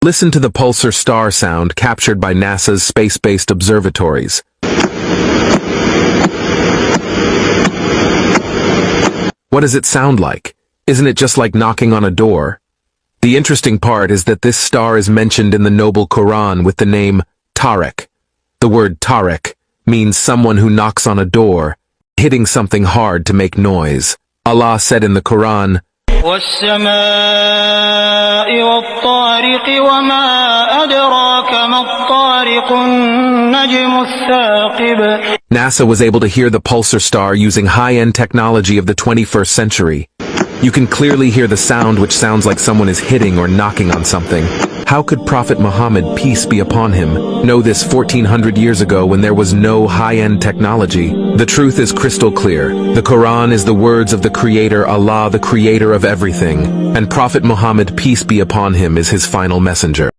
Listen to the pulsar star sound captured by NASA's space-based observatories. What does it sound like? Isn't it just like knocking on a door? The interesting part is that this star is mentioned in the Noble Quran with the name Tariq. The word Tariq means someone who knocks on a door, hitting something hard to make noise. Allah said in the Quran, وَالسَّمَاءِ وَالطَّارِقِ وَمَا أَدْرَاكَ مَا الطَّارِقُ النَّجْمُ الثَّاقِبُ. NASA was able to hear the pulsar star using high-end technology of the 21st century. You can clearly hear the sound, which sounds like someone is hitting or knocking on something. How could Prophet Muhammad, peace be upon him, know this 1400 years ago when there was no high-end technology? The truth is crystal clear. The Quran is the words of the Creator, Allah, the Creator of everything, and Prophet Muhammad, peace be upon him, is his final messenger.